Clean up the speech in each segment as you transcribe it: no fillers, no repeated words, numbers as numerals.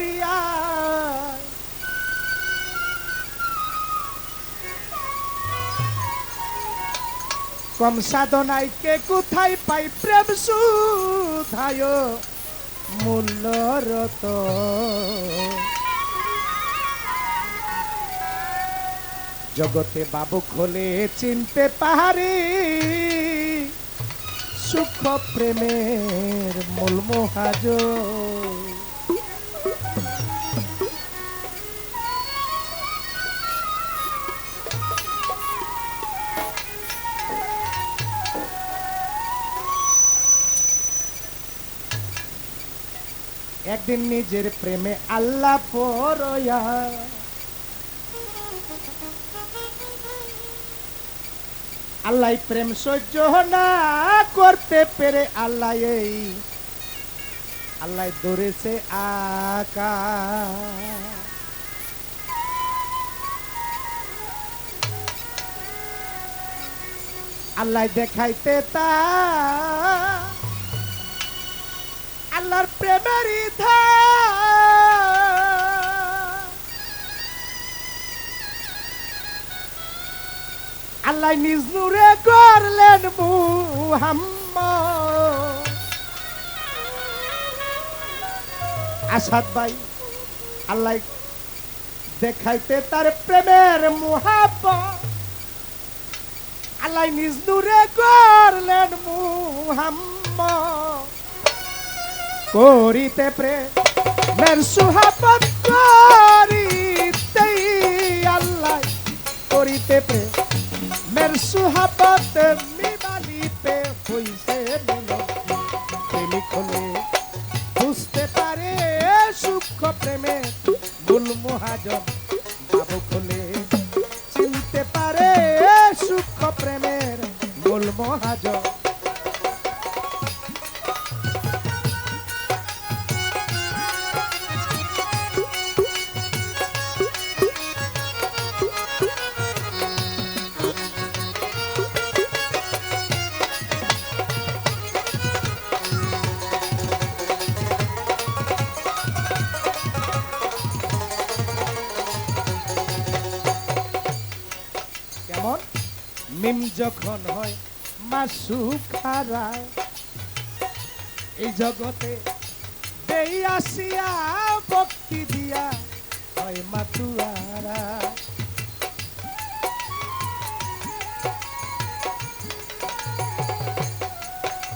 দুনিয়া কম সাধনায় কে কোথায় পাই প্রেম সুধায় মূল্যরত জগতে বাবুক হলে চিনতে পারি সুখ প্রেমের মূল মহাজ একদিন নিজের প্রেমে আল্লাহ পরয়া আল্লাহ প্রেম সহ্য না করতে পেরে আল্লাহ এই আল্লাহ ধরেছে আকা আল্লাহ দেখাইতে তা আল্লাহর প্রেমের ইধা আল্লাহ নিজ নূরে করলেন মুহাম্মদ আসাদ ভাই আল্লাহ দেখাইতে তার প্রেমের মুহাব্বত আল্লাহ নিজ নূরে করলেন মুহাম্মদ করিতে প্রেমের সুহাবত করিতে আল্লাহ করিতে প্রেমের সুহাবত মিমালিতে হইছে প্রেমিক হলে বুঝতে পারে সূক্ষ্ম প্রেমের মূল মহাজন বাবুক হলে চিনতে পারে সূক্ষ্ম প্রেমের মূল মহাজন মিম যখন হয় মাসুক হারায় এই জগতে দেই আসিয়া ভক্তি দিয়া হয় মাতুয়ারা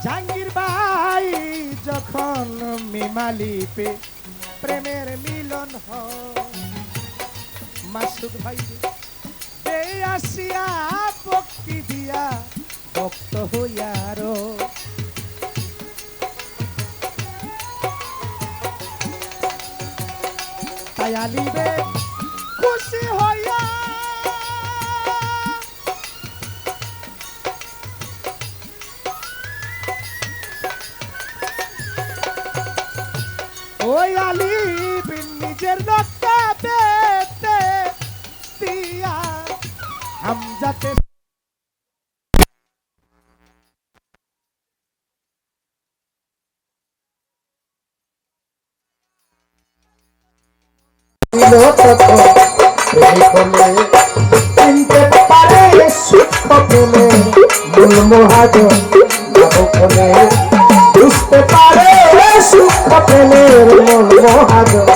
জাহাঙ্গীর ভাই যখন মিমালিপে প্রেমের মিলন হয় মাসুক ভাই আসিয়া ভক্তি দিয়া ভক্ত হইয়ার তাই আলিবে খুশি হইয়া ওই আলিব নিজের রক্তা পেতে দিয়া হামজাতে চিনতে পারে সূক্ষ্ম প্রেমের মূল মহাজন বাবুক হলে বুঝতে পারে সূক্ষ্ম প্রেমের মূল মহাজন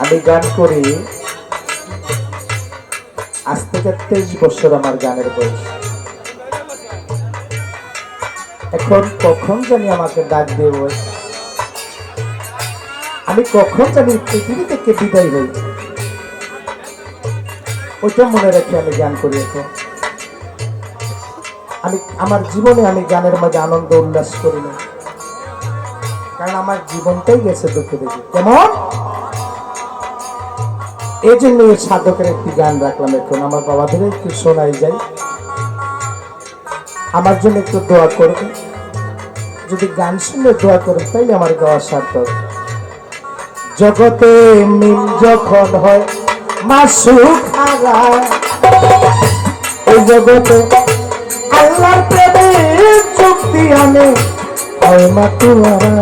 আমি গান করি আজ থেকে 23 বছর আমার গানের বয়স এখন কখন জানি আমাকে ডাক দেব আমি কখন জানি পৃথিবী থেকে বিদায় হই ওইটা মনে রেখে আমি গান করি এখন আমি আমার জীবনে আমি গানের মাঝে আনন্দ উল্লাস করি না কারণ আমার জীবনটাই গেছে দুঃখে দেখে কেমন এই জন্য সাধকের একটি গান রাখলাম। এখন আমার বাবাদের একটু শোনাই যায়, আমার জন্য একটু দোয়া করবে। যদি গান শুনে দোয়া করে তাইলে আমার গাওয়া সার্থক। জগতে মিল যখন হয় মাসুক হারায়, এই জগতে আল্লাহর প্রেমে চুক্তি আনে হয় মাতুয়ারা।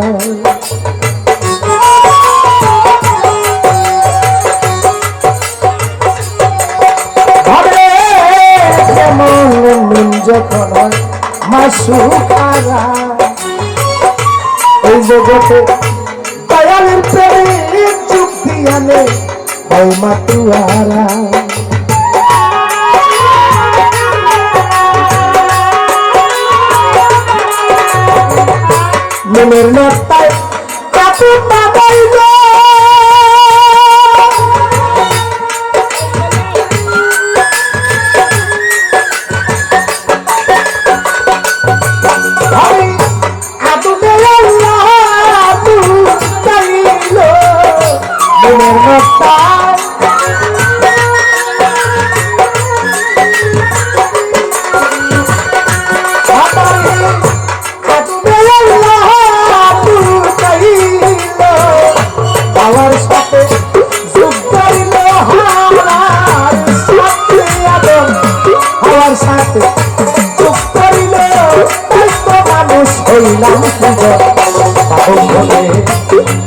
যখন মাসুক হারায়, এই জগতে দয়ালের প্রেমে চুক্তি আনে হয় মাতুয়ারা। মনের নটায় কাপু পাবাইল,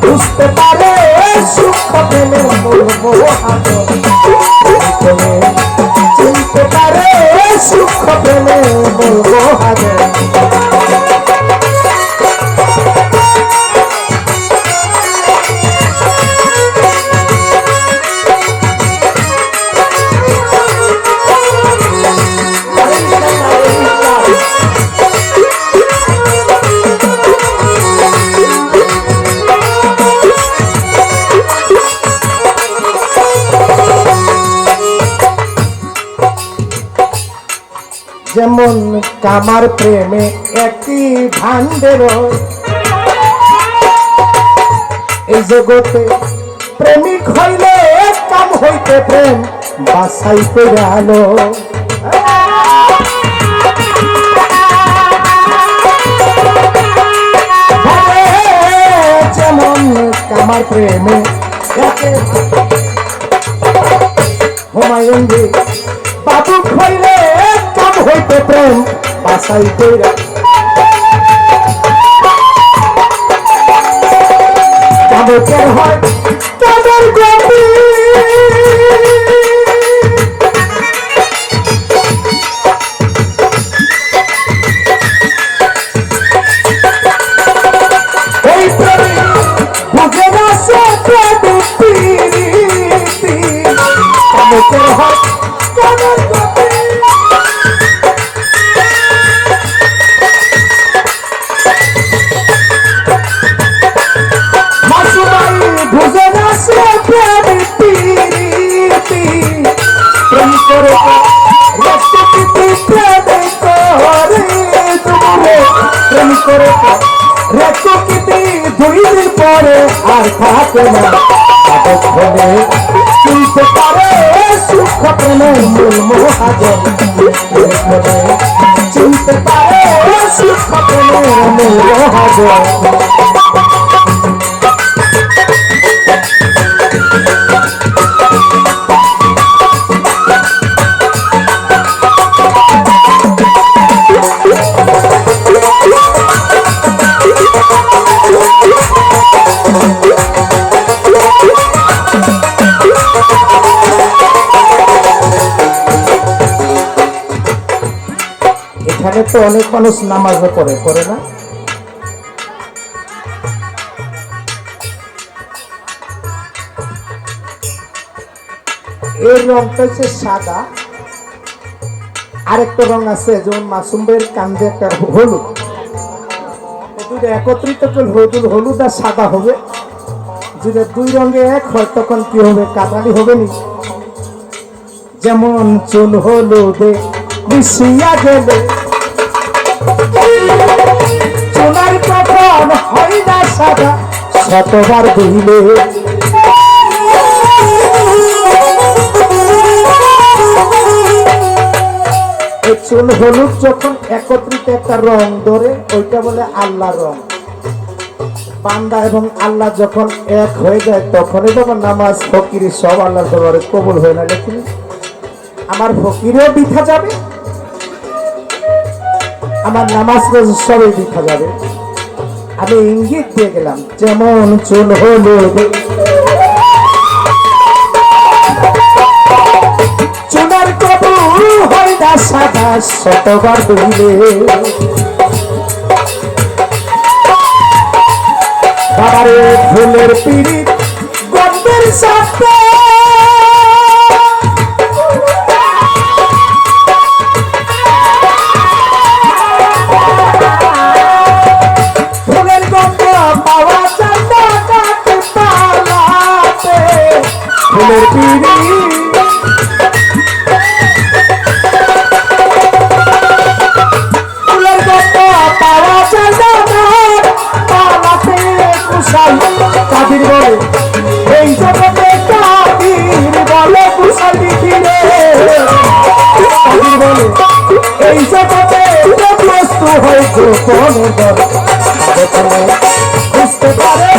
বুঝতে পারে সুখ প্রেমের মূল মহাজন, চিনতে পারে সুখ প্রেমের মূল মহাজন। যেমন কামার প্রেমে একটি ভান্ডের, এই জগতে প্রেমিক হইলে কাম হইতে প্রেম বাসাই করে আলো। যেমন কামার প্রেমে হুমায়ুন বাবু হইলে হইতে প্রেম বাসাই কইরা, কাবকের হয় কাদের গতি, এই প্রেমী বুঝে না সে প্রবৃত্তি, কাবকের হয় কাদের গতি। দুই দিন পরে আর থাকে না, চিনতে পারে সুখ প্রেমের মূল মহাজন, চিনতে পারে সুখ প্রেমের মূল মহাজন। এখানে তো অনেক মানুষ নামাজও পড়ে না? এর রংটা হচ্ছে সাদা, আরেকটা রং আছে যেমন মাসুমের কান্দে একটা হলুদ, দুটো একত্রিত করলে হলুদ আর সাদা হবে। যদি দুই রঙে এক হয় তখন কি হবে? কাতালি হবে নি। যেমন চুল হলুদে মিশিয়া গেলে চুনার কখন হয় না সাদা, শতবার ধুইলে চুন হলুদ যখন একত্রিত একটা রং ধরে ওইটা বলে আল্লাহ রং। বান্দা এবং আল্লাহ যখন এক হয়ে যায় তখনই তখন নামাজ ফকির সব আল্লাহর দরবারে কবুল হয়ে না। দেখুন আমার ফকিরও বৃথা যাবে, আমার নামাজ সবই বৃথা যাবে। আমি ইঙ্গিত দিয়ে গেলাম যেমন চুন হলুদ চুনার কবুল হয় না সাদা শতবার ধুইলে। বাবারে ফুলের পিড়িত গন্ধের সাথে ফুলের গন্ধ পাওয়া যায় না গাছপালাতে। ফুলের পিড়িত ফুলের গন্ধ পাওয়া যায় না গাছপালাতে। কাদির বলে এই জগতে কাদির বলে কুশালি ফিরে। কাদির বলে এই জগতে বস্তু হয়তো বুঝতে পারে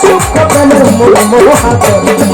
সূক্ষ্ম প্রেমের মূল মহাজন।